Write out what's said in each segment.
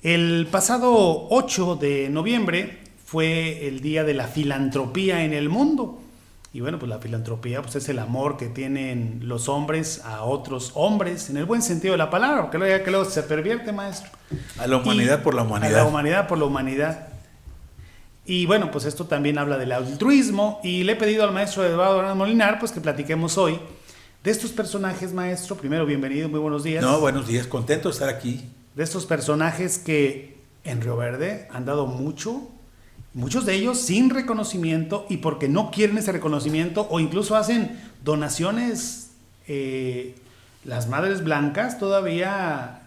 El pasado 8 de noviembre fue el Día de la Filantropía en el mundo. Y bueno, pues la filantropía pues es el amor que tienen los hombres a otros hombres, en el buen sentido de la palabra, porque luego se pervierte, maestro. A la humanidad por la humanidad. A la humanidad por la humanidad. Y bueno, pues esto también habla del altruismo, y le he pedido al maestro Eduardo Hernández Molinar pues que platiquemos hoy de estos personajes, maestro. Primero, bienvenido, muy buenos días. No, buenos días, contento de estar aquí. De estos personajes que en Río Verde han dado mucho, muchos de ellos sin reconocimiento y porque no quieren ese reconocimiento, o incluso hacen donaciones. Las madres blancas todavía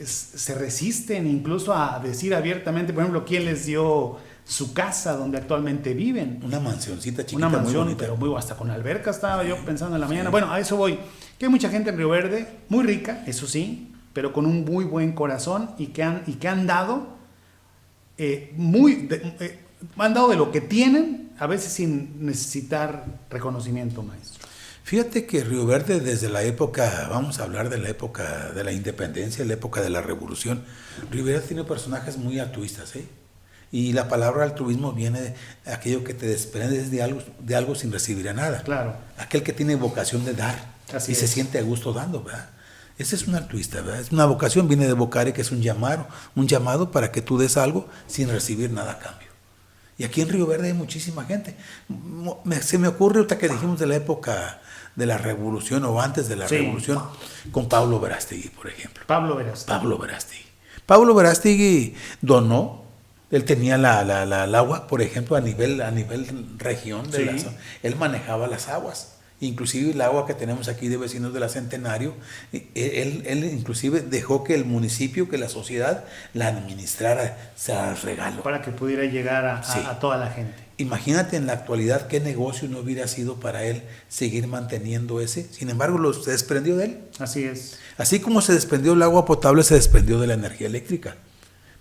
se resisten incluso a decir abiertamente, por ejemplo, quién les dio su casa donde actualmente viven. Una mansioncita chiquita, una mansión, muy bonita. Pero hasta con alberca estaba yo pensando en la mañana. Bueno, a eso voy. Que hay mucha gente en Río Verde, muy rica, eso sí, pero con un muy buen corazón y que han dado han dado de lo que tienen, a veces sin necesitar reconocimiento, maestro. Fíjate que Río Verde, desde la época, vamos a hablar de la época de la independencia, la época de la revolución, Río Verde tiene personajes muy altruistas, ¿eh? Y la palabra altruismo viene de aquello que te desprendes de algo sin recibir a nada. Claro. Aquel que tiene vocación de dar. Así y es. Se siente a gusto dando, ¿verdad? Ese es un altruista, ¿verdad? Es una vocación, viene de vocare, que es un llamado para que tú des algo sin recibir nada a cambio. Y aquí en Río Verde hay muchísima gente. Se me ocurre ahorita que dijimos de la época de la revolución o antes de la revolución, con Pablo Verástegui, por ejemplo. Pablo Verástegui. Pablo Verástegui donó. Él tenía el agua, por ejemplo, a nivel región. Él manejaba las aguas. Inclusive el agua que tenemos aquí de vecinos de la Centenario, él inclusive dejó que el municipio, que la sociedad la administrara, se la regaló. Para que pudiera llegar a toda la gente. Imagínate en la actualidad qué negocio no hubiera sido para él seguir manteniendo ese. Sin embargo, se desprendió de él. Así es. Así como se desprendió del agua potable, se desprendió de la energía eléctrica.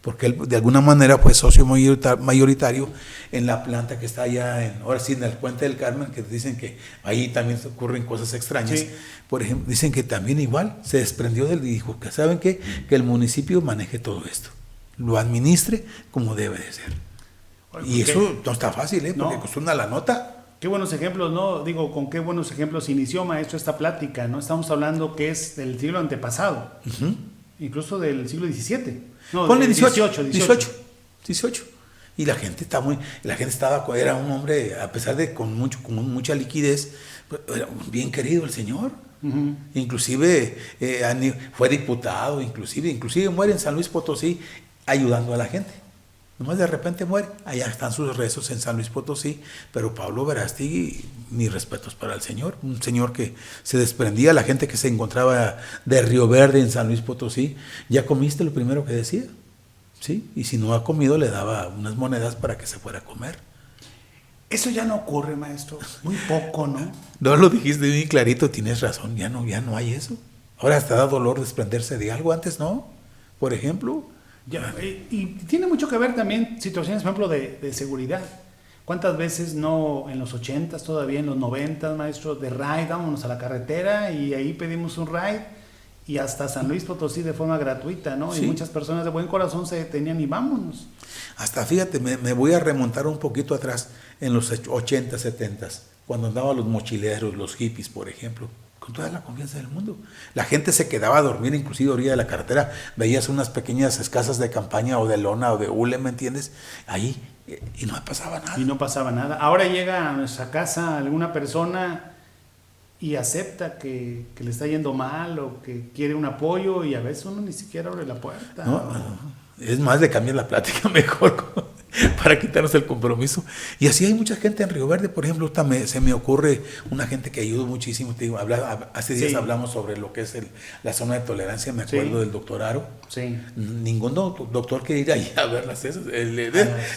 Porque él de alguna manera fue socio mayoritario en la planta que está allá en el Puente del Carmen, que dicen que ahí también ocurren cosas extrañas. Sí. Por ejemplo, dicen que también igual se desprendió del y dijo que saben qué, que el municipio maneje todo esto, lo administre como debe de ser. Y eso no está fácil, porque costó una la nota. Qué buenos ejemplos, ¿no? Digo, con qué buenos ejemplos inició, maestro, esta plática, ¿no? Estamos hablando que es del siglo antepasado, incluso del siglo XVII. No, ponle 18. Y la gente era un hombre, a pesar de con mucha liquidez, era bien querido el señor. Inclusive fue diputado, inclusive muere en San Luis Potosí ayudando a la gente. Nomás de repente muere, allá están sus rezos en San Luis Potosí, pero Pablo Verástegui, mis respetos para el señor, un señor que se desprendía, la gente que se encontraba de Río Verde en San Luis Potosí, ¿ya comiste lo primero que decía? ¿Sí? Y si no ha comido, le daba unas monedas para que se fuera a comer. Eso ya no ocurre, maestro, muy poco, ¿no? No lo dijiste bien clarito, tienes razón, ya no hay eso. Ahora hasta da dolor desprenderse de algo, antes no, por ejemplo. Y tiene mucho que ver también situaciones, por ejemplo, de seguridad. ¿Cuántas veces no en los 80s, todavía en los 90s, maestro, de ride, vámonos a la carretera y ahí pedimos un ride y hasta San Luis Potosí de forma gratuita, ¿no? Sí. Y muchas personas de buen corazón se detenían y vámonos. Hasta fíjate, me voy a remontar un poquito atrás, en los 80s, 70s, cuando andaban los mochileros, los hippies, por ejemplo, con toda la confianza del mundo. La gente se quedaba a dormir, inclusive a orilla de la carretera, veías unas pequeñas casas de campaña o de lona o de hule, ¿me entiendes? Ahí, y no pasaba nada. Ahora llega a nuestra casa alguna persona y acepta que le está yendo mal o que quiere un apoyo y a veces uno ni siquiera abre la puerta. No, es más, le cambias la plática mejor para quitarnos el compromiso. Y así hay mucha gente en Río Verde, por ejemplo, se me ocurre una gente que ayudó muchísimo. Te digo, hace días hablamos sobre lo que es la zona de tolerancia, me acuerdo del doctor Aro. Sí. Ningún doctor quiere ir ahí a ver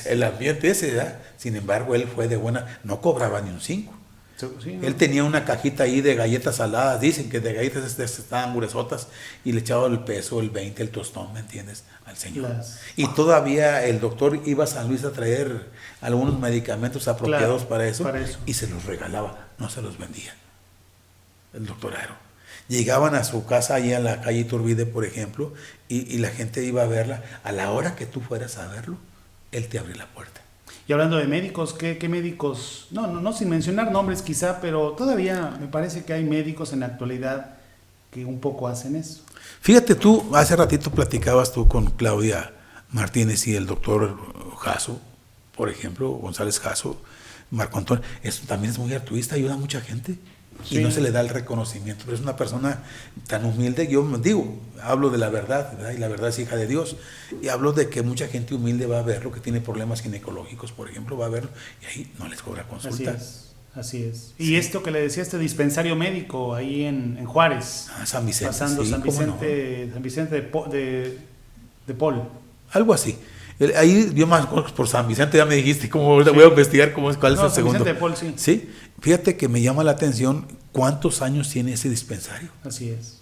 el ambiente ese, ¿verdad? Sin embargo, él fue de buena, no cobraba ni un 5. Sí, ¿no? Él tenía una cajita ahí de galletas saladas, dicen que de galletas estaban gruesotas, y le echaba el peso, el 20, el tostón, ¿me entiendes? Al señor. Y todavía el doctor iba a San Luis a traer algunos medicamentos apropiados para eso, y se los regalaba, no se los vendía. El doctor Aro. Llegaban a su casa ahí en la calle Iturbide, por ejemplo, y la gente iba a verla. A la hora que tú fueras a verlo, él te abrió la puerta. Y hablando de médicos, ¿qué médicos? No, sin mencionar nombres quizá, pero todavía me parece que hay médicos en la actualidad que un poco hacen eso. Fíjate tú, hace ratito platicabas tú con Claudia Martínez y el doctor Jasso, por ejemplo, González Jasso, Marco Antonio. Eso también es muy altruista, ayuda a mucha gente. Sí. Y no se le da el reconocimiento, pero es una persona tan humilde. Yo digo, hablo de la verdad, ¿verdad? Y la verdad es hija de Dios, y hablo de que mucha gente humilde va a verlo, que tiene problemas ginecológicos, por ejemplo, va a verlo, y ahí no les cobra consulta. Así es. Sí. Y esto que le decía, este dispensario médico ahí en Juárez, San Vicente, pasando sí, San Vicente, no. San Vicente de Paul. Algo así. Ahí yo más por San Vicente, ya me dijiste, voy a investigar cuál es el San segundo. Vicente de Paul, sí. Sí, fíjate que me llama la atención cuántos años tiene ese dispensario. Así es.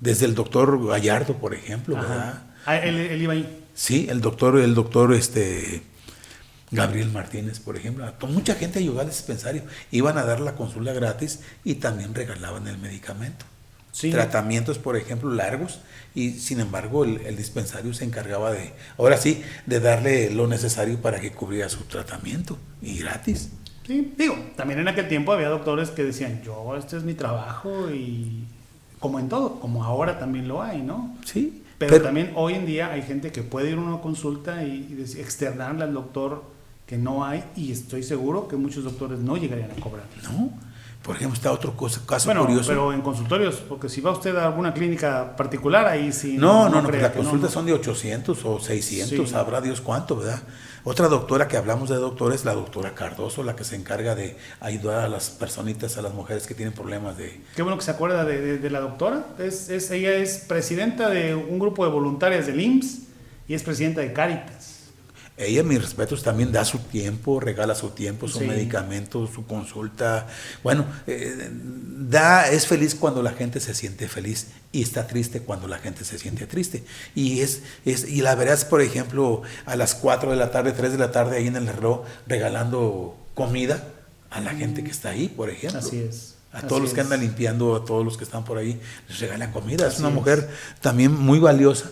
Desde el doctor Gallardo, por ejemplo, ¿verdad? Él iba ahí. Sí, el doctor Gabriel Martínez, por ejemplo. Mucha gente ayudaba al dispensario. Iban a dar la consulta gratis y también regalaban el medicamento. Sí. Tratamientos, por ejemplo, largos, y sin embargo el dispensario se encargaba de darle lo necesario para que cubriera su tratamiento, y gratis. Sí, digo, también en aquel tiempo había doctores que decían, este es mi trabajo, y como en todo, como ahora también lo hay, ¿no? Sí. Pero también hoy en día hay gente que puede ir a una consulta y externarle al doctor que no hay, y estoy seguro que muchos doctores no llegarían a cobrar. No. Por ejemplo, está otro caso bueno, curioso. Pero en consultorios, porque si va usted a alguna clínica particular, ahí sí. No, las consultas son de 800 o 600, sí. Sabrá Dios cuánto, ¿verdad? Otra doctora que hablamos de doctores, la doctora Cardoso, la que se encarga de ayudar a las personitas, a las mujeres que tienen problemas de... Qué bueno que se acuerda de la doctora. Ella es presidenta de un grupo de voluntarias del IMSS y es presidenta de Cáritas. Ella, mis respetos, también da su tiempo, regala su tiempo, su medicamento, su consulta. Bueno, es feliz cuando la gente se siente feliz, y está triste cuando la gente se siente triste. Y la verás, por ejemplo, a las 4 de la tarde, 3 de la tarde, ahí en el reloj, regalando comida a la gente que está ahí, por ejemplo. Así es. A todos los que andan limpiando, a todos los que están por ahí, les regalan comida. Es una mujer también muy valiosa.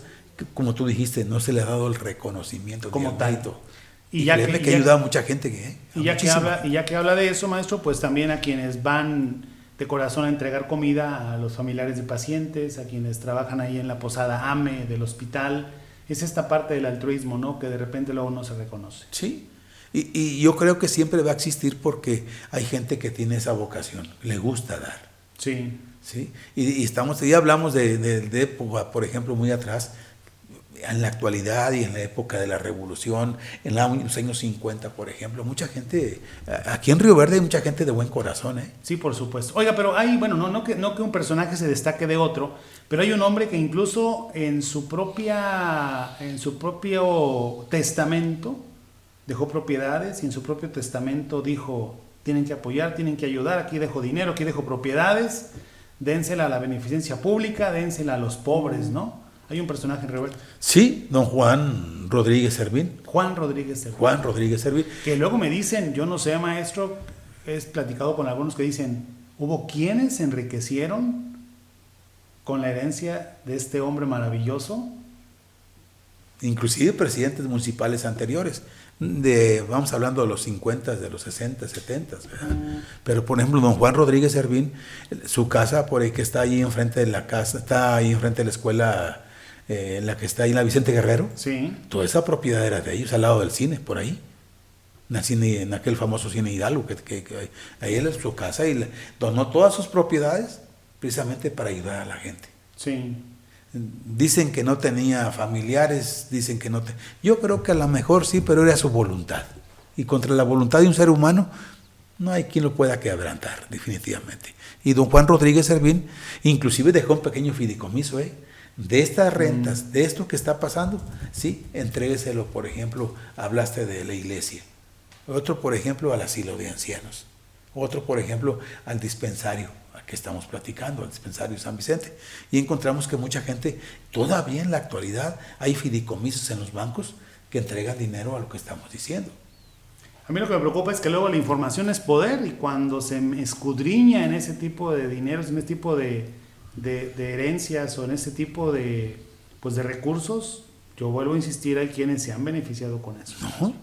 Como tú dijiste, no se le ha dado el reconocimiento como tal. Y ya que ayuda a mucha gente. Y ya que habla de eso, maestro, pues también a quienes van de corazón a entregar comida a los familiares de pacientes, a quienes trabajan ahí en la posada AME del hospital, es esta parte del altruismo, ¿no? Que de repente luego no se reconoce. Sí, y yo creo que siempre va a existir porque hay gente que tiene esa vocación, le gusta dar. Sí. ¿Sí? Ya hablamos de época, por ejemplo, muy atrás, en la actualidad y en la época de la revolución, en los años 50, por ejemplo, mucha gente, aquí en Río Verde hay mucha gente de buen corazón, ¿eh? Sí, por supuesto. Oiga, pero hay, bueno, no que un personaje se destaque de otro, pero hay un hombre que incluso en su propio testamento dejó propiedades, y en su propio testamento dijo, tienen que apoyar, tienen que ayudar, aquí dejo dinero, aquí dejo propiedades, dénsela a la beneficencia pública, dénsela a los pobres, ¿no? Hay un personaje en Río Verde. Sí, don Juan Rodríguez Servín. Juan Rodríguez Servín. Que luego me dicen, yo no sé, maestro, es platicado con algunos que dicen, hubo quienes se enriquecieron con la herencia de este hombre maravilloso. Inclusive presidentes municipales anteriores. Vamos hablando de los 50, de los 60, 70, ¿verdad? Pero por ejemplo, don Juan Rodríguez Servín, su casa por ahí que está ahí enfrente de la casa, está ahí enfrente de la escuela, en la que está ahí en la Vicente Guerrero. Sí. Toda esa propiedad era de ellos, al lado del cine, por ahí. En aquel famoso cine Hidalgo, que ahí era su casa, y donó todas sus propiedades precisamente para ayudar a la gente. Sí. Dicen que no tenía familiares, dicen que no... Yo creo que a lo mejor sí, pero era su voluntad. Y contra la voluntad de un ser humano, no hay quien lo pueda quebrantar, definitivamente. Y don Juan Rodríguez Servín, inclusive dejó un pequeño fideicomiso, de estas rentas, de esto que está pasando, sí, entrégueselo, por ejemplo, hablaste de la iglesia. Otro, por ejemplo, al asilo de ancianos. Otro, por ejemplo, al dispensario que estamos platicando, al dispensario San Vicente, y encontramos que mucha gente, todavía en la actualidad, hay fideicomisos en los bancos que entregan dinero a lo que estamos diciendo. A mí lo que me preocupa es que luego la información es poder, y cuando se escudriña en ese tipo de dineros, en ese tipo de de herencias o en ese tipo de, pues de recursos, yo vuelvo a insistir, hay quienes se han beneficiado con eso. No,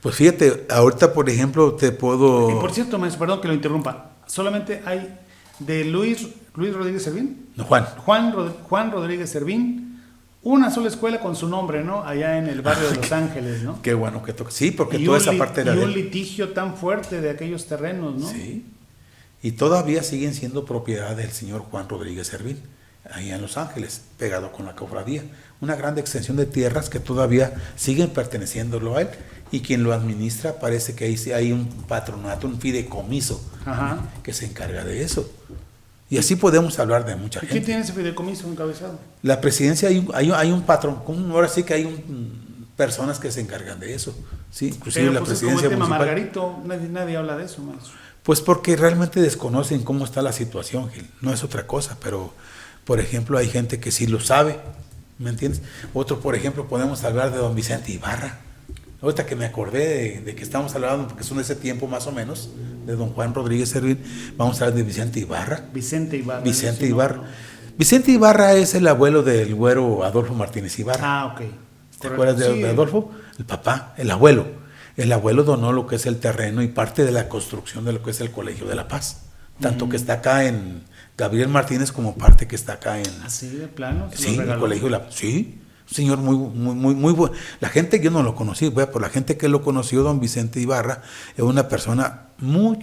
pues fíjate, ahorita por ejemplo te puedo... Y por cierto, maestro, perdón que lo interrumpa, solamente hay de Luis Rodríguez Servín. No, Juan. Juan Rodríguez Servín, una sola escuela con su nombre, ¿no? Allá en el barrio de Los Ángeles, ¿no? Qué bueno que toca. Sí, porque Y toda esa parte era y de un él. litigio tan fuerte de aquellos terrenos, ¿no? Sí. Y todavía siguen siendo propiedad del señor Juan Rodríguez Servín, ahí en Los Ángeles, pegado con la cofradía. Una gran extensión de tierras que todavía siguen perteneciéndolo a él. Y quien lo administra, parece que hay un patronato, un fideicomiso, Ajá. que se encarga de eso. Y así podemos hablar de mucha ¿Y gente. quién tiene ese fideicomiso encabezado? La presidencia hay un patrón, ahora sí que hay personas que se encargan de eso. Sí, inclusive Pero la pues es como presidencia el tema municipal. Margarito, nadie habla de eso, maestro. Pues porque realmente desconocen cómo está la situación, Gil. No es otra cosa, pero por ejemplo hay gente que sí lo sabe, ¿me entiendes? Otro, por ejemplo, podemos hablar de don Vicente Ibarra. Ahorita que me acordé de que estamos hablando, porque son de ese tiempo más o menos, de don Juan Rodríguez Servín, vamos a hablar de Vicente Ibarra. Vicente Ibarra. Vicente sí, Ibarra. no. Vicente Ibarra es el abuelo del güero Adolfo Martínez Ibarra. Ah, ok. ¿Te Correcto. acuerdas de, Sí, de Adolfo? El papá, el abuelo. El abuelo donó lo que es el terreno y parte de la construcción de lo que es el Colegio de la Paz. Tanto que está acá en Gabriel Martínez como parte que está acá en... Así de plano. se lo Sí, el regaló. Colegio de la Paz. Sí, un señor muy bueno. La gente, yo no lo conocí, por la gente que lo conoció, don Vicente Ibarra, es una persona muy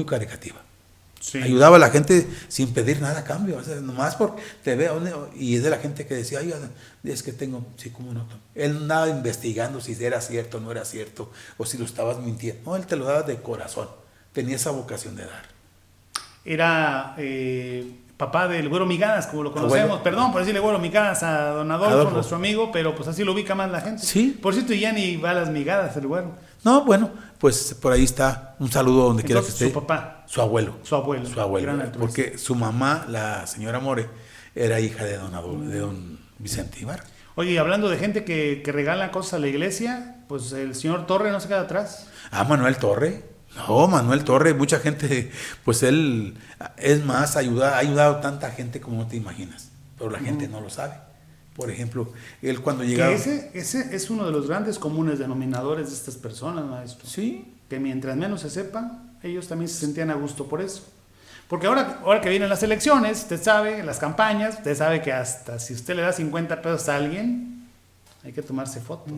caricativa. Sí. Ayudaba a la gente sin pedir nada a cambio, o sea, nomás porque te veo, y es de la gente que decía, ay, es que tengo, sí, cómo no. Él no andaba investigando si era cierto o no era cierto, o si lo estabas mintiendo. No, él te lo daba de corazón, tenía esa vocación de dar. Era papá del Güero Migadas, como lo conocemos. Abuelo. Perdón por decirle Güero Migadas a don Adolfo, Adolfo. nuestro amigo, pero pues así lo ubica más la gente. Sí. Por cierto, ya ni va a las migadas el Güero. No, bueno, pues por ahí está, un saludo donde quiera que Entonces, esté. su papá. Su abuelo. Su abuelo. Su abuelo, Gran altruista. porque su mamá, la señora More, era hija de don Vicente Ibarra. Oye, y hablando de gente que regala cosas a la iglesia, pues el señor Torre no se queda atrás. Ah, Manuel Torre. No, Manuel Torre, mucha gente, pues él, es más, ha ayudado a tanta gente como no te imaginas, pero la gente no lo sabe. Por ejemplo, él cuando llegaba... Que ese es uno de los grandes comunes denominadores de estas personas, maestro. Sí, Que mientras menos se sepa, ellos también se sentían a gusto por eso. Porque ahora que vienen las elecciones, usted sabe, las campañas, usted sabe que hasta si usted le da 50 pesos a alguien, hay que tomarse fotos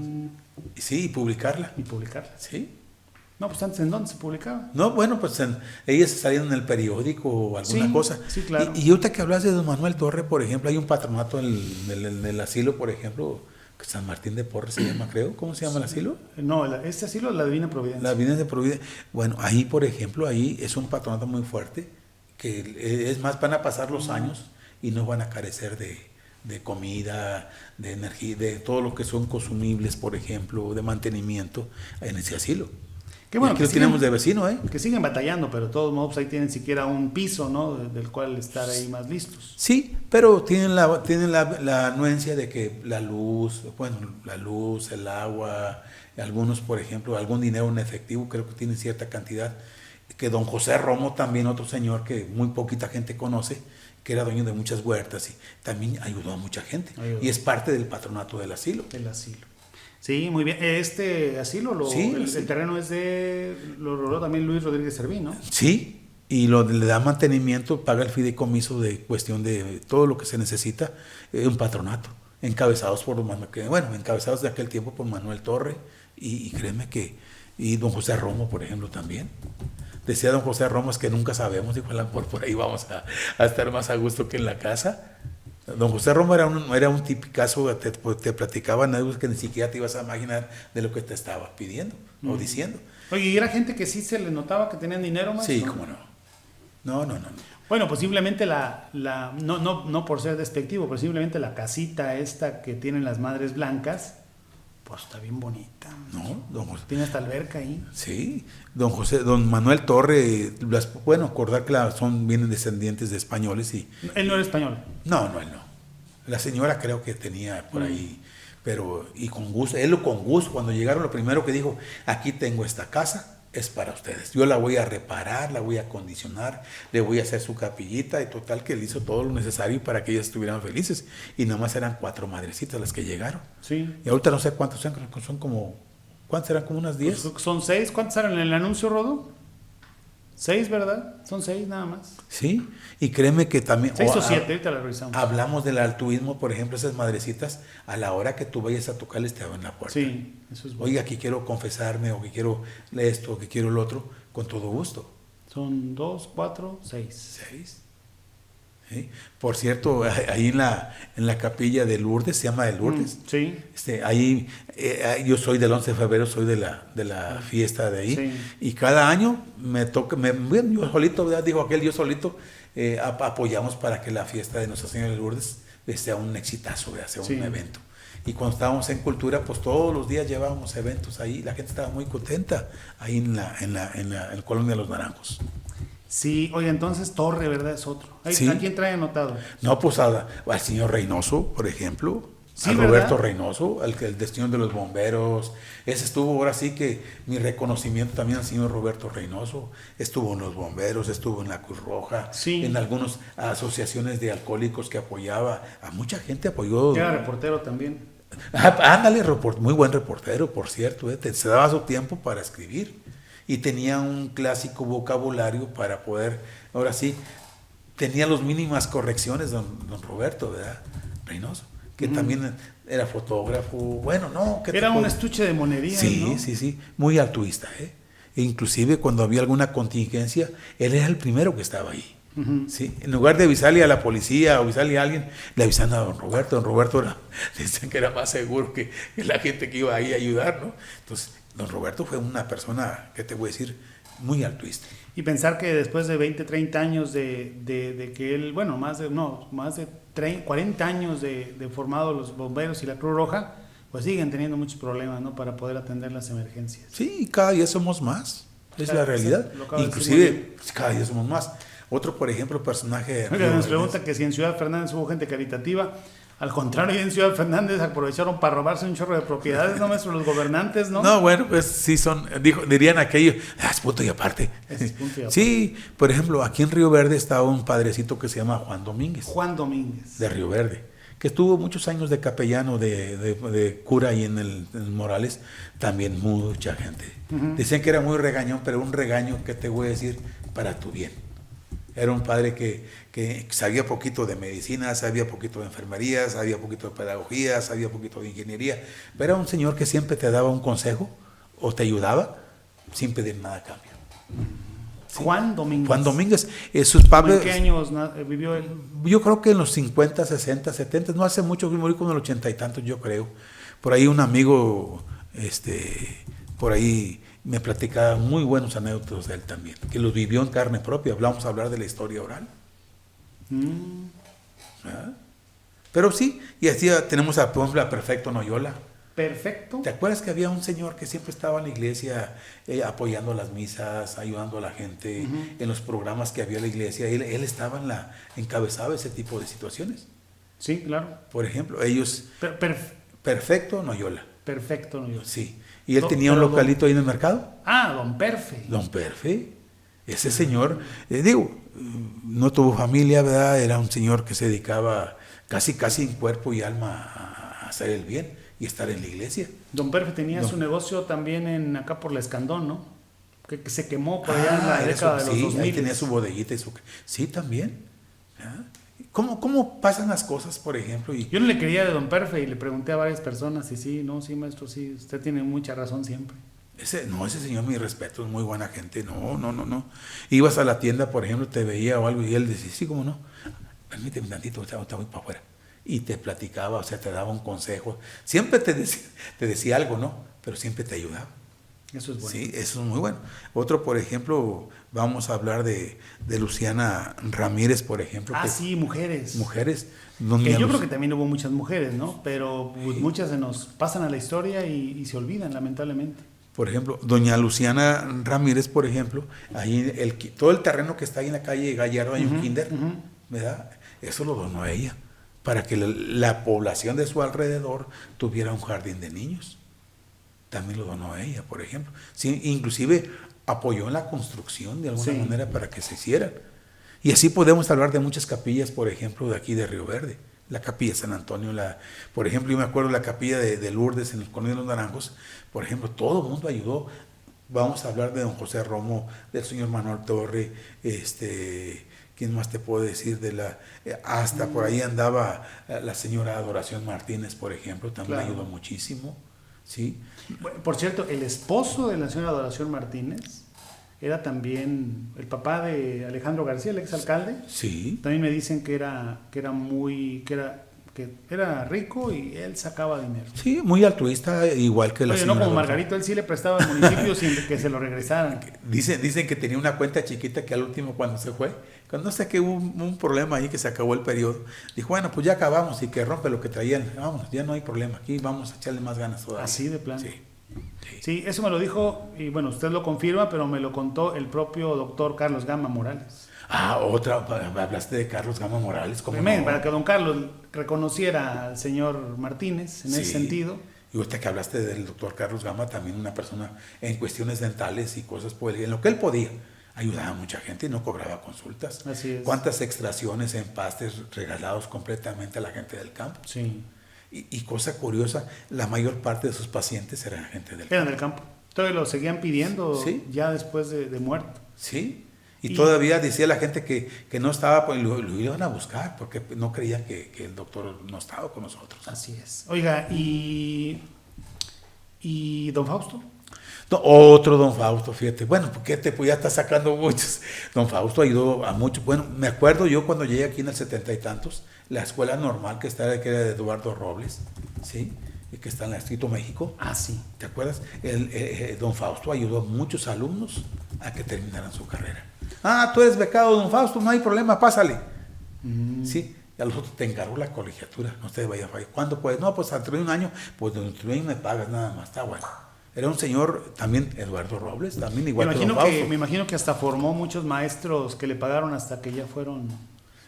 sí, y publicarla. y publicarlas. Sí. No, pues antes, ¿en dónde se publicaba? No, bueno, pues ellas salían en el periódico o alguna Sí, cosa. sí, claro. Y ahorita que hablas de don Manuel Torre, por ejemplo, hay un patronato en el asilo, por ejemplo, que San Martín de Porres se llama, creo. ¿Cómo se llama el asilo? No, este asilo es la Divina Providencia. La Virgen de Providencia. Bueno, ahí, por ejemplo, ahí es un patronato muy fuerte, que es más, van a pasar los años y no van a carecer de comida, de energía, de todo lo que son consumibles, por ejemplo, de mantenimiento en ese asilo. Qué bueno, y aquí lo tenemos de vecino, ¿eh? Que siguen batallando, pero de todos modos ahí tienen siquiera un piso, ¿no? Del cual estar ahí más listos. Sí, pero tienen la anuencia de que la luz, el agua, algunos, por ejemplo, algún dinero en efectivo, creo que tienen cierta cantidad, que don José Romo, también otro señor que muy poquita gente conoce, que era dueño de muchas huertas y también ayudó a mucha gente. Ayudó. Y es parte del patronato del asilo. El asilo. Sí, muy bien. Este asilo, Sí, el terreno lo roló también Luis Rodríguez Servín, ¿no? Sí, y le da mantenimiento, paga el fideicomiso de cuestión de todo lo que se necesita, un patronato, encabezados encabezados de aquel tiempo por Manuel Torre, y créeme que, y don José Romo, por ejemplo, también. Decía don José Romo, es que nunca sabemos, dijo, por ahí vamos a estar más a gusto que en la casa. Don José Romo era un tipicazo, te platicaba algo que ni siquiera te ibas a imaginar de lo que te estaba pidiendo o diciendo. Oye, y era gente que sí se le notaba que tenían dinero más. Sí, ¿no? cómo no. No. Bueno, pues simplemente no por ser despectivo, pero simplemente la casita esta que tienen las madres blancas, pues está bien bonita. No, don José. Tiene hasta alberca ahí. Sí, don Manuel Torre, acordar que vienen descendientes de españoles y... Él no era español. No, él no. La señora creo que tenía por ahí, pero, y con gusto, cuando llegaron lo primero que dijo, aquí tengo esta casa, es para ustedes. Yo la voy a reparar, la voy a acondicionar, le voy a hacer su capillita y total que él hizo todo lo necesario para que ellas estuvieran felices. Y nomás eran 4 madrecitas las que llegaron. Sí. Y ahorita no sé cuántos son como, ¿cuántas eran? Como unas 10. Pues son 6. ¿Cuántas eran en el anuncio, Rodo? 6, ¿verdad? Son 6 nada más. Sí, y créeme que también... 6 o 7, ahorita la revisamos. Hablamos del altruismo, por ejemplo, esas madrecitas, a la hora que tú vayas a tocarles te abren la puerta. Sí, eso es bueno. Oiga, aquí quiero confesarme, o que quiero esto, o que quiero lo otro, con todo gusto. Son 2, 4, 6. 6. ¿Sí? Por cierto, ahí en la capilla de Lourdes, se llama de Lourdes. Sí. Ahí yo soy del 11 de febrero, soy de la fiesta de ahí. Sí. Y cada año me toca, yo solito, ¿verdad? Dijo aquel, yo solito, apoyamos para que la fiesta de Nuestra Señora de Lourdes sea un exitazo, ¿verdad? Sea Sí. un evento. Y cuando estábamos en cultura, pues todos los días llevábamos eventos ahí. La gente estaba muy contenta ahí en la Colonia de los Naranjos. Sí, oye, entonces Torre, ¿verdad? Es otro. Ahí, Sí. ¿a quién trae anotado? No, pues al señor Reynoso, por ejemplo. Sí, a ¿verdad? Roberto Reynoso, el destino de los bomberos. Ese estuvo, ahora sí que mi reconocimiento también al señor Roberto Reynoso. Estuvo en los bomberos, estuvo en la Cruz Roja, Sí. en algunas asociaciones de alcohólicos que apoyaba. A mucha gente apoyó. Era reportero también. Ándale, muy buen reportero, por cierto. Se daba su tiempo para escribir. Y tenía un clásico vocabulario para poder, ahora sí, tenía las mínimas correcciones, don Roberto, ¿verdad? Reynoso, que también era fotógrafo, bueno, no. Era un estuche de monería, Sí, ¿no? sí, muy altruista, ¿eh? E inclusive cuando había alguna contingencia, él era el primero que estaba ahí. Uh-huh. ¿Sí? En lugar de avisarle a la policía o avisarle a alguien, le avisaban a don Roberto. Don Roberto decían que era más seguro que la gente que iba ahí a ayudar, ¿no? Entonces, don Roberto fue una persona, ¿qué te voy a decir? Muy altruista. Y pensar que después de 20, 30 años de que él, bueno, más de 40 años de formado los bomberos y la Cruz Roja, pues siguen teniendo muchos problemas, ¿no? Para poder atender las emergencias. Sí, cada día somos más, es la realidad. Inclusive, cada día somos más. Otro, por ejemplo, personaje... Nos pregunta que si en Ciudad Fernández hubo gente caritativa. Al contrario, en Ciudad Fernández aprovecharon para robarse un chorro de propiedades, ¿no, maestro? Los gobernantes, ¿no? No, bueno, pues sí dirían aquello, es punto y aparte. Es punto y aparte. Sí, por ejemplo, aquí en Río Verde estaba un padrecito que se llama Juan Domínguez. Juan Domínguez. De Río Verde, que estuvo muchos años de capellano, de cura ahí en el Morales, también mucha gente. Uh-huh. Decían que era muy regañón, pero un regaño que te voy a decir para tu bien. Era un padre que sabía poquito de medicina, sabía poquito de enfermería, sabía poquito de pedagogía, sabía poquito de ingeniería, pero era un señor que siempre te daba un consejo o te ayudaba sin pedir nada a cambio. Sí. Juan Domínguez. Juan Domínguez. Sus padres, ¿En qué años vivió él? Yo creo que en los 50, 60, 70, no hace mucho, morí como en los 80 y tantos, yo creo. Por ahí un amigo, por ahí me platicaba muy buenos anécdotas de él también, que los vivió en carne propia. Vamos a hablar de la historia oral. ¿Ah? Pero sí, y así tenemos por ejemplo a Perfecto Noyola. Perfecto. ¿Te acuerdas que había un señor que siempre estaba en la iglesia apoyando las misas, ayudando a la gente en los programas que había en la iglesia? Él estaba encabezaba ese tipo de situaciones. Sí, claro. Por ejemplo, ellos... Perfecto Noyola. Perfecto Noyola. Sí. Y él tenía un localito ahí en el mercado. Don Perfe. Don Perfe. Ese señor, no tuvo familia, ¿verdad? Era un señor que se dedicaba casi en cuerpo y alma a hacer el bien y estar en la iglesia. Don Perfe tenía su negocio también acá por la Escandón, ¿no? Que se quemó por allá en la década de los 2000. Ahí tenía su bodeguita y su... Sí, también. ¿Ah? ¿Cómo pasan las cosas, por ejemplo? Yo no le quería de don Perfe y le pregunté a varias personas y sí, maestro, sí, usted tiene mucha razón siempre. Ese señor, mi respeto, es muy buena gente. No. Ibas a la tienda, por ejemplo, te veía o algo y él decía, sí, cómo no, permíteme tantito, ahorita voy para afuera. Y te platicaba, o sea, te daba un consejo. Siempre te decía algo, ¿no? Pero siempre te ayudaba. Eso es bueno. Sí, eso es muy bueno. Otro, por ejemplo, vamos a hablar de Luciana Ramírez, por ejemplo. Sí, mujeres. Mujeres. Que yo creo que también hubo muchas mujeres, ¿no? Pero pues, muchas se nos pasan a la historia y se olvidan, lamentablemente. Por ejemplo, doña Luciana Ramírez, por ejemplo, ahí todo el terreno que está ahí en la calle Gallardo, hay un kinder, ¿verdad? Eso lo donó a ella, para que la población de su alrededor tuviera un jardín de niños. También lo donó a ella, por ejemplo. Sí, inclusive apoyó en la construcción de alguna Sí. manera para que se hicieran. Y así podemos hablar de muchas capillas, por ejemplo, de aquí de Río Verde. La capilla de San Antonio, por ejemplo, yo me acuerdo la capilla de Lourdes en el Conde de los Naranjos, por ejemplo, todo el mundo ayudó. Vamos a hablar de don José Romo, del señor Manuel Torre, ¿quién más te puedo decir? Hasta por ahí andaba la señora Adoración Martínez, por ejemplo, también Claro. ayudó muchísimo, ¿sí? Bueno, por cierto, el esposo de la señora Adoración Martínez era también el papá de Alejandro García, el exalcalde. Sí. También me dicen que era rico y él sacaba dinero. Sí, muy altruista, igual que la Oye, señora. no como Adoración. Margarito, él sí le prestaba al municipio sin que se lo regresaran. Dicen que tenía una cuenta chiquita que al último cuando se fue, cuando no sé que hubo un problema ahí que se acabó el periodo, dijo, bueno, pues ya acabamos y que rompe lo que traían, vámonos, ya no hay problema, aquí vamos a echarle más ganas todavía. Así de plano. Sí, sí. Sí, eso me lo dijo, y bueno, usted lo confirma, pero me lo contó el propio doctor Carlos Gama Morales. Hablaste de Carlos Gama Morales, ¿cómo Primero, no? para que don Carlos reconociera al señor Martínez en ese Sí. sentido. Y usted que hablaste del doctor Carlos Gama, también una persona en cuestiones dentales y cosas por en lo que él podía, ayudaba a mucha gente y no cobraba consultas. Así es. ¿Cuántas extracciones en pastes regalados completamente a la gente del campo? Sí, Y cosa curiosa, la mayor parte de sus pacientes eran gente del eran campo. del campo. Todavía lo seguían pidiendo Sí. ya después de muerto. Sí. Y Y- todavía decía la gente que no estaba, pues lo iban a buscar porque no creían que el doctor no estaba con nosotros. Así es. Oiga, y don Fausto. No, otro don Fausto, fíjate. Bueno, porque pues ya está sacando muchos. Don Fausto ayudó a muchos. Bueno, me acuerdo yo cuando llegué aquí en el 70 y tantos, la escuela normal que era de Eduardo Robles, ¿sí? Y que está en el Distrito México. Ah, sí. ¿Te acuerdas? Don Fausto ayudó a muchos alumnos a que terminaran su carrera. Ah, tú eres becado, don Fausto, no hay problema, pásale. Sí, y a los otros te encargó la colegiatura, no te vayas a fallar. ¿Cuándo puedes? No, pues dentro de un año, pues dentro de un año me pagas nada más, está bueno. Era un señor, también Eduardo Robles, también igual que don Fausto. Me imagino que hasta formó muchos maestros que le pagaron hasta que ya fueron,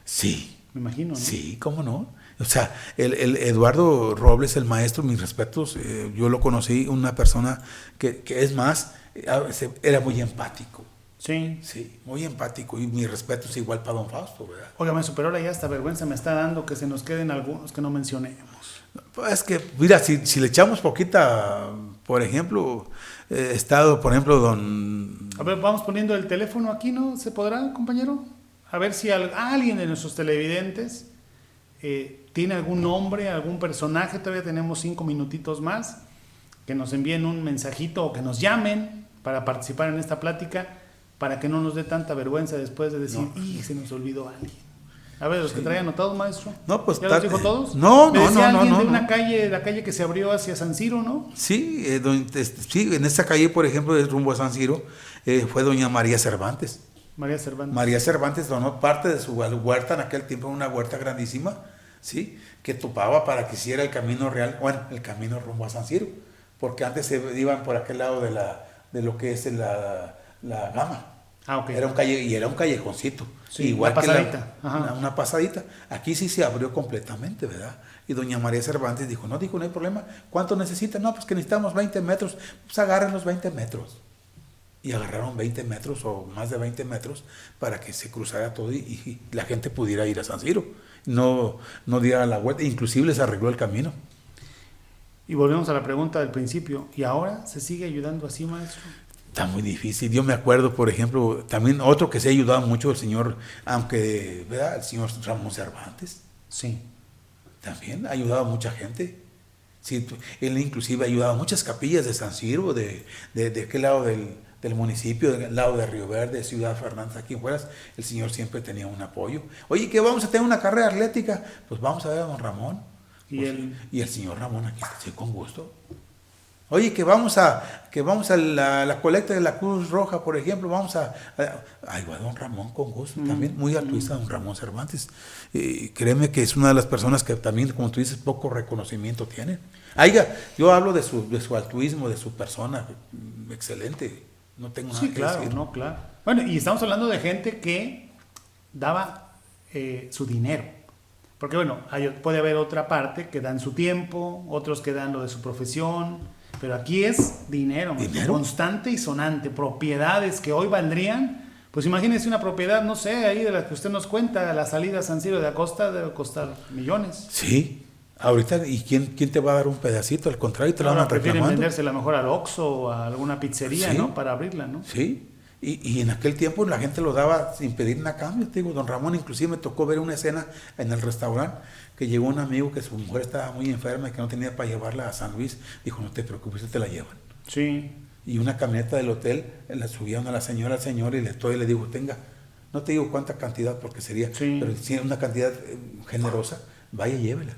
Sí, me imagino, ¿no? sí, ¿cómo no? O sea, el Eduardo Robles, el maestro, mis respetos, yo lo conocí, una persona que es más, era muy empático. Sí. Sí, muy empático y mi respeto es igual para don Fausto, ¿verdad? Oiga, me superó ya hasta vergüenza me está dando que se nos queden algunos que no mencionemos. Pues es que, mira, si le echamos poquita, por ejemplo, estado, por ejemplo, don... A ver, vamos poniendo el teléfono aquí, ¿no? ¿Se podrá, compañero? A ver si alguien de nuestros televidentes tiene algún nombre, algún personaje. Todavía tenemos 5 minutitos más. Que nos envíen un mensajito o que nos llamen para participar en esta plática, para que no nos dé tanta vergüenza después de decir, ¡y se nos olvidó alguien! A ver, los que traían anotados, maestro. No, pues ¿Ya los dijo todos? No, Me decía alguien no. de una calle, la calle que se abrió hacia San Ciro, ¿no? Sí, sí, en esta calle, por ejemplo, de rumbo a San Ciro, fue doña María Cervantes. María Cervantes. María Cervantes donó parte de su huerta en aquel tiempo, una huerta grandísima, ¿sí? Que topaba para que hiciera el camino real, bueno, el camino rumbo a San Ciro, porque antes se iban por aquel lado de lo que es la Gama. Ah, ok. Era un callejoncito. Sí, igual una que pasadita. Ajá. una pasadita. Aquí sí se abrió completamente, ¿verdad? Y doña María Cervantes dijo, no hay problema. ¿Cuánto necesitan? No, pues que necesitamos 20 metros. Pues agarren los 20 metros. Y agarraron 20 metros o más de 20 metros para que se cruzara todo y la gente pudiera ir a San Ciro. No diera la vuelta. Inclusive les arregló el camino. Y volvemos a la pregunta del principio. ¿Y ahora se sigue ayudando así, maestro? Está muy difícil. Yo me acuerdo, por ejemplo, también otro que se ha ayudado mucho, el señor, aunque, ¿verdad? El señor Ramón Cervantes. Sí. También ha ayudado a mucha gente. Sí, él inclusive ha ayudado a muchas capillas de San Ciro, de aquel lado del municipio, del lado de Río Verde, Ciudad Fernández, aquí en Juárez, el señor siempre tenía un apoyo. Oye, que vamos a tener una carrera atlética, pues vamos a ver a don Ramón. Y el señor Ramón aquí está, sí, con gusto. Oye, que vamos a la colecta de la Cruz Roja, por ejemplo, ahí va don Ramón con gusto, también muy altruista don Ramón Cervantes. Créeme que es una de las personas que también, como tú dices, poco reconocimiento tiene. Yo hablo de su altruismo, de su persona, excelente, no tengo nada que decir. No, claro. Bueno, y estamos hablando de gente que daba su dinero. Porque bueno, puede haber otra parte que dan su tiempo, otros que dan lo de su profesión. Pero aquí es dinero, maestro, ¿Dinero? constante y sonante, propiedades que hoy valdrían, pues imagínese una propiedad, no sé, ahí de las que usted nos cuenta, la salida a San Ciro de Acosta debe costar millones. Sí. Ahorita, ¿y quién te va a dar un pedacito? Al contrario, te la van Ahora a prefieren reclamando. vendérsela mejor al Oxxo o a alguna pizzería, Sí. ¿no? Para abrirla, ¿no? Sí, y en aquel tiempo la gente lo daba sin pedir nada a cambio. Te digo, don Ramón, inclusive me tocó ver una escena en el restaurante que llegó un amigo que su mujer estaba muy enferma y que no tenía para llevarla a San Luis. Dijo, no te preocupes, te la llevan. Sí. Y una camioneta del hotel la subieron a la señora, al señor, y le digo, tenga, no te digo cuánta cantidad porque sería, Sí. pero si es una cantidad generosa, vaya, llévela.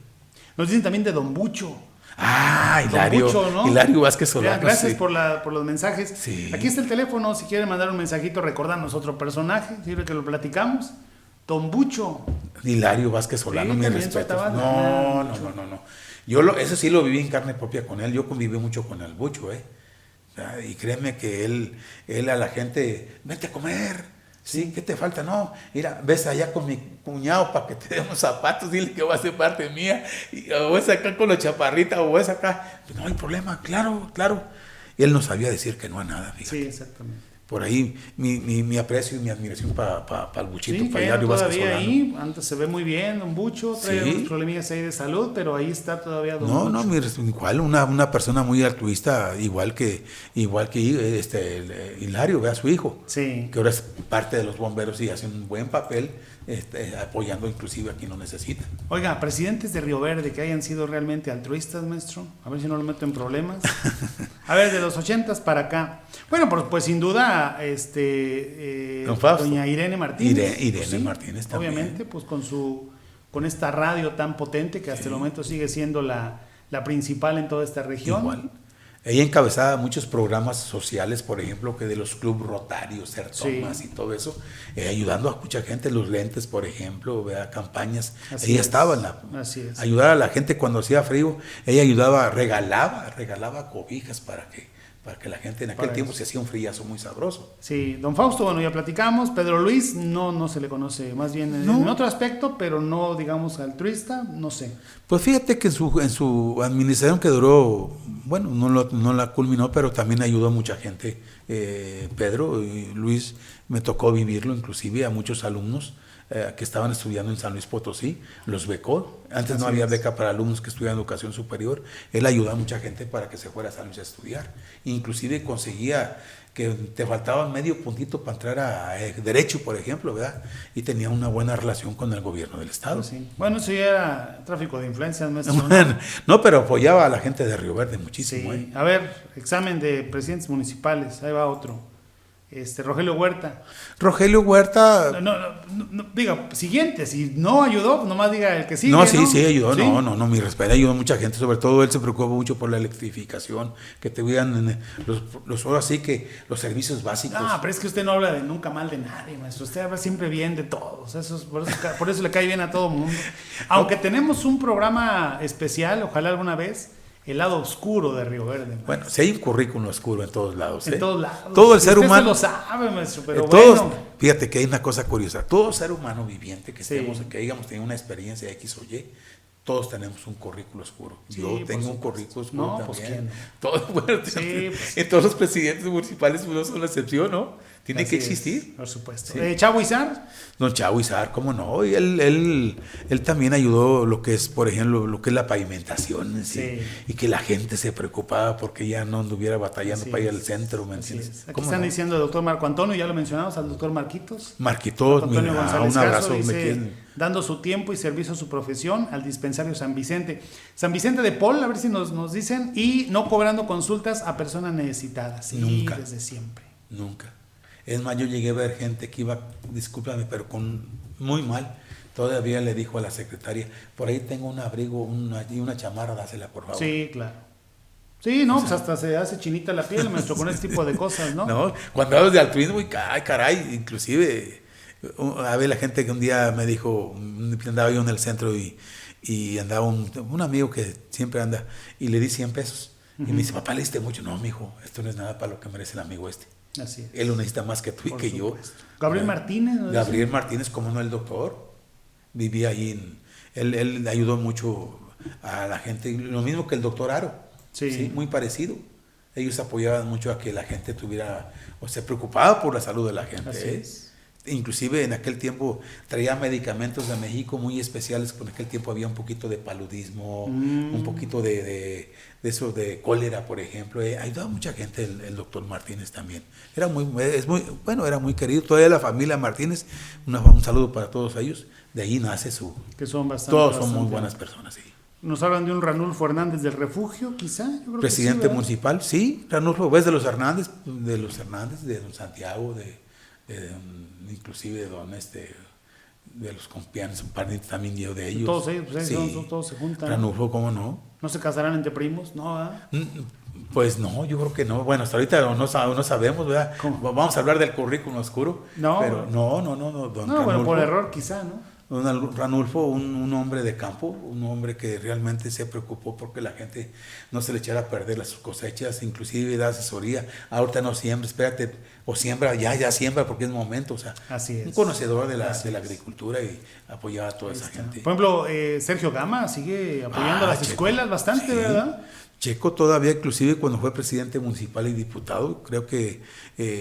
Nos dicen también de Don Bucho. Ah, Don Hilario, Bucho, ¿no? Hilario Vázquez Solano. Gracias sí. por los mensajes. Sí. Aquí está el teléfono, si quiere mandar un mensajito, recordarnos otro personaje, sirve que lo platicamos. Don Bucho. Hilario Vázquez Solano, Sí, mi también respeto. soltaba No. mucho. Eso sí lo viví en carne propia con él. Yo conviví mucho con el Bucho, ¿eh? Y créeme que él a la gente, vete a comer. Sí, ¿qué te falta? No, mira, ves allá con mi cuñado para que te dé unos zapatos, dile que va a ser parte mía. O ves acá con los chaparritas, o ves acá. No hay problema, claro. Y él no sabía decir que no a nada, fíjate. Sí, exactamente. Por ahí mi aprecio y mi admiración para el Buchito, Sí, para que Hilario Vázquez todavía Solano. ahí, antes se ve muy bien, Don Bucho, trae Sí. unos problemillas ahí de salud, pero ahí está todavía Don No, Bucho. igual una persona muy altruista, igual que Hilario, ve a su hijo, Sí. que ahora es parte de los bomberos y hace un buen papel, apoyando inclusive a quien lo necesita. Oiga, presidentes de Río Verde que hayan sido realmente altruistas, maestro, a ver si no lo meto en problemas. A ver, de los 80s para acá. Bueno, pues sin duda, Don Fausto. doña Irene Martínez. Irene Martínez también. Obviamente, pues con esta radio tan potente que hasta el momento sigue siendo la principal en toda esta región. Igual. Ella encabezaba muchos programas sociales, por ejemplo, que de los clubes rotarios, Sertomas Sí. y todo eso, ayudando a mucha gente, los lentes, por ejemplo, vea, campañas. Así Ella es. estaba Así es. ayudar a la gente cuando hacía frío, ella ayudaba, regalaba cobijas para que la gente en aquel Para tiempo eso. se hacía un frillazo muy sabroso. Sí, don Fausto, bueno, ya platicamos. Pedro Luis, no se le conoce, más bien No. en otro aspecto, pero no, digamos, altruista, no sé. Pues fíjate que en su administración que duró, bueno, no la culminó, pero también ayudó a mucha gente. Pedro y Luis, me tocó vivirlo, inclusive a muchos alumnos que estaban estudiando en San Luis Potosí, los becó. Antes Así no había es. beca para alumnos que estudian educación superior. Él ayudó a mucha gente para que se fuera a San Luis a estudiar. Inclusive conseguía que te faltaba medio puntito para entrar a Derecho, por ejemplo, ¿verdad? Y tenía una buena relación con el gobierno del Estado. Pues sí. Bueno, eso ya era tráfico de influencias, maestro. ¿no? No, pero apoyaba a la gente de Río Verde muchísimo. Sí. A ver, examen de presidentes municipales, ahí va otro. Rogelio Huerta. Rogelio Huerta. No, diga, siguiente, si no ayudó, nomás diga el que sigue. No, sí ayudó. ¿Sí? No, mi respeto, ayudó a mucha gente. Sobre todo él se preocupó mucho por la electrificación, que te vean ahora sí que los servicios básicos. No, pero es que usted no habla de nunca mal de nadie, maestro. Usted habla siempre bien de todos. Por eso le cae bien a todo mundo. Aunque tenemos un programa especial, ojalá alguna vez, el lado oscuro de Río Verde. Maestro. Bueno, si hay un currículum oscuro en todos lados. En todos lados. Todo el ser Usted humano. se lo sabe, maestro, pero todos, bueno. fíjate que hay una cosa curiosa. Todo ser humano viviente que Sí. estemos, que digamos, tiene una experiencia X o Y, todos tenemos un currículo oscuro. Sí, Yo por tengo un supuesto. currículo oscuro No, también. pues, ¿quién no? Todo, bueno, Sí, pues. en todos los presidentes municipales no son la excepción, ¿no? Tiene Así que es, existir. por supuesto. Sí. Chavo Izar. Don Chavo Izar, ¿cómo no? Y él también ayudó lo que es, por ejemplo, lo que es la pavimentación, ¿sí? Sí. Y que la gente se preocupaba porque ya no anduviera batallando Así para ir es. al centro, ¿me Así entiendes? es. Aquí ¿Cómo están no? diciendo el doctor Marco Antonio, ya lo mencionamos, al doctor Marquitos. Marquitos, Marco Antonio mira, González un abrazo, Caso, me dice, quieren. dando su tiempo y servicio a su profesión al dispensario San Vicente. San Vicente de Paul, a ver si nos dicen, y no cobrando consultas a personas necesitadas. Sí, Nunca. desde siempre. Nunca. Es más, yo llegué a ver gente que iba, discúlpame, pero muy mal. Todavía le dijo a la secretaria, por ahí tengo un abrigo y una chamarra, dásela por favor. Sí, claro. Sí, no, pues hasta se hace chinita la piel, maestro, con este tipo de cosas, ¿no? No, cuando hablas de altruismo, caray, inclusive, a ver, la gente que un día me dijo, andaba yo en el centro y andaba un amigo que siempre anda, y le di 100 pesos. Y me dice, papá, le diste mucho. No, mijo, esto no es nada para lo que merece el amigo este. Así es. Él lo necesita más que tú y Por que yo. supuesto. Gabriel Martínez, ¿no? Gabriel Martínez, como no el doctor, vivía ahí. Él ayudó mucho a la gente, lo mismo que el doctor Aro. Sí. Muy parecido. Ellos apoyaban mucho a que la gente tuviera, o se preocupaba por la salud de la gente. Así es. Inclusive en aquel tiempo traía medicamentos de México muy especiales, porque en aquel tiempo había un poquito de paludismo, un poquito de eso de cólera, por ejemplo. Ayudaba a mucha gente el doctor Martínez también. Era era muy querido. Todavía la familia Martínez, un saludo para todos ellos. De ahí nace que son bastante, todos son muy buenas personas, sí. Nos hablan de un Ranulfo Hernández del Refugio, quizá. Yo creo Presidente que sí, municipal, sí. Ranulfo, ves de los Hernández, de don Santiago, inclusive de los Compianes, un par también yo de ellos. Todos ellos, pues sí. todos se juntan. Ranulfo, ¿cómo no? ¿No se casarán entre primos? No, ¿verdad? Pues no, yo creo que no. Bueno, hasta ahorita no sabemos, ¿verdad? ¿Cómo? Vamos a hablar del currículum oscuro. No. Pero no, don Ranulfo, Bueno, por error quizá, ¿no? Don Ranulfo, un hombre de campo, un hombre que realmente se preocupó porque la gente no se le echara a perder las cosechas, inclusive da asesoría. Ahorita no siembra, espérate, o siembra, ya siembra porque es momento. O sea, así es. Un conocedor de la agricultura y apoyaba a toda esa gente. Por ejemplo, Sergio Gama sigue apoyando a las Checo, escuelas bastante, sí. ¿verdad? Checo todavía, inclusive cuando fue presidente municipal y diputado, creo que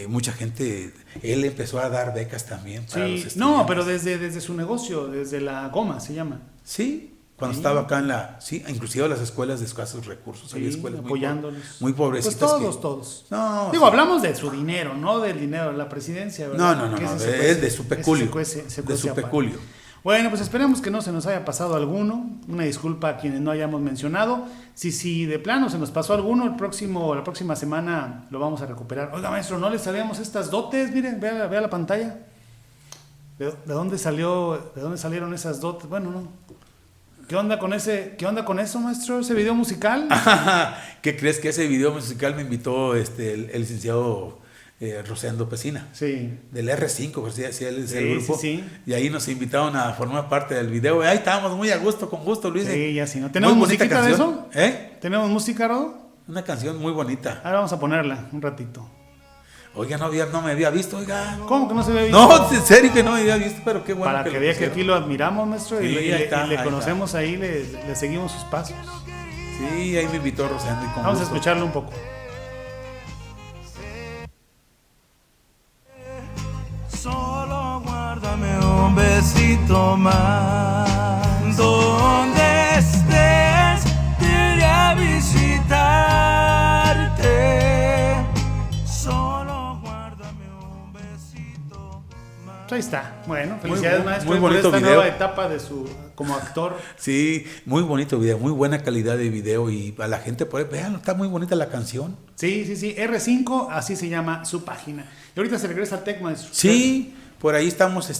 mucha gente, él empezó a dar becas también para los estudiantes. No, pero desde su negocio, desde la goma se llama. Sí, cuando estaba acá inclusive las escuelas de escasos recursos, había escuelas apoyándolos. muy pobrecitas. Pues todos. No, digo, hablamos de su dinero, no del dinero de la presidencia, ¿verdad? No, es de su peculio. De su peculio. Bueno, pues esperemos que no se nos haya pasado alguno. Una disculpa a quienes no hayamos mencionado. Si de plano se nos pasó alguno, la próxima semana lo vamos a recuperar. Oiga, maestro, ¿no le sabíamos estas dotes? Miren, vea la pantalla. ¿De dónde salieron esas dotes? Bueno, no. ¿Qué onda con eso, maestro? ¿Ese video musical? ¿Qué crees que ese video musical me invitó el licenciado Rosendo Pesina? Sí. Del R5, pues sí, él es el grupo. Sí. Y ahí nos invitaron a formar parte del video. Ahí estábamos muy a gusto, con gusto, Luis. Sí, ya sí, ¿no? ¿Tenemos musiquita de eso? ¿Tenemos música, Rodo? Una canción muy bonita. Ahora vamos a ponerla un ratito. Oiga, no me había visto, oiga. ¿Cómo que no se había visto? No, en serio que no me había visto, pero qué bueno. Para que vea que aquí lo admiramos, maestro, sí, y le conocemos está. Ahí, le seguimos sus pasos. Sí, ahí me invitó Rosendo. Y vamos a escucharlo un poco. Solo guárdame un besito más. Donde estés, te iré a visitarte. Solo guárdame un besito más. Pues ahí está. Bueno, felicidades, maestro, muy bonito por esta video. nueva etapa de como actor. Sí, muy bonito video, muy buena calidad de video y a la gente por ahí, vean, está muy bonita la canción. Sí, R5, así se llama su página. Y ahorita se regresa al TEC, maestro. Sí, por ahí estamos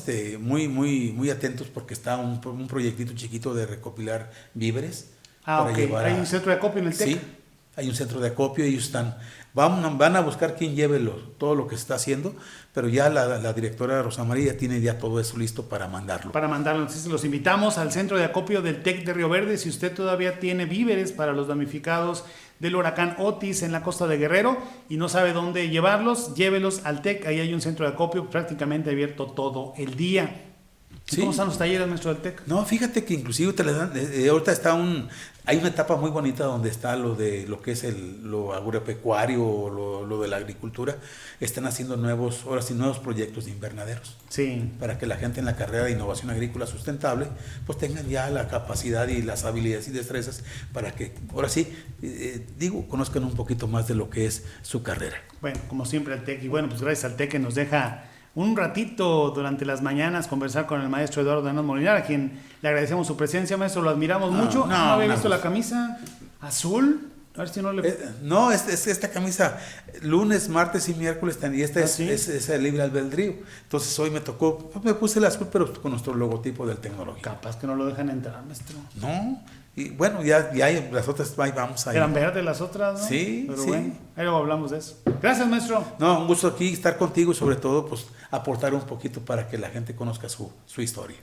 muy atentos porque está un proyectito chiquito de recopilar víveres. Ok. ¿Hay un centro de acopio en el TEC? Sí, hay un centro de acopio y ellos van a buscar quién lleve todo lo que se está haciendo, pero ya la directora Rosa María tiene ya todo eso listo para mandarlo. Entonces los invitamos al centro de acopio del TEC de Río Verde. Si usted todavía tiene víveres para los damnificados del huracán Otis en la costa de Guerrero y no sabe dónde llevarlos, llévelos al TEC. Ahí hay un centro de acopio prácticamente abierto todo el día. Sí. ¿Cómo están los talleres, maestro del TEC? No, fíjate que inclusive te le dan, ahorita hay una etapa muy bonita donde está lo que es lo agropecuario o lo de la agricultura. Están haciendo nuevos proyectos de invernaderos. Sí. Para que la gente en la carrera de innovación agrícola sustentable pues tengan ya la capacidad y las habilidades y destrezas para que ahora sí, conozcan un poquito más de lo que es su carrera. Bueno, como siempre el TEC, y bueno, pues gracias al TEC que nos deja un ratito durante las mañanas conversar con el maestro Eduardo Hernández Molinar, a quien le agradecemos su presencia, maestro, lo admiramos mucho. No había visto la camisa azul. A ver si no le... No, es esta camisa lunes, martes y miércoles, y esta es el libre albedrío. Entonces hoy me tocó, me puse el azul, pero con nuestro logotipo del tecnológico. Capaz que no lo dejan entrar, maestro. No, y bueno, ya hay las otras, ahí vamos ahí. Eran verdes las otras, ¿no? Sí, pero sí. Bueno, ahí luego hablamos de eso. Gracias, maestro. No, un gusto aquí estar contigo y sobre todo pues aportar un poquito para que la gente conozca su historia.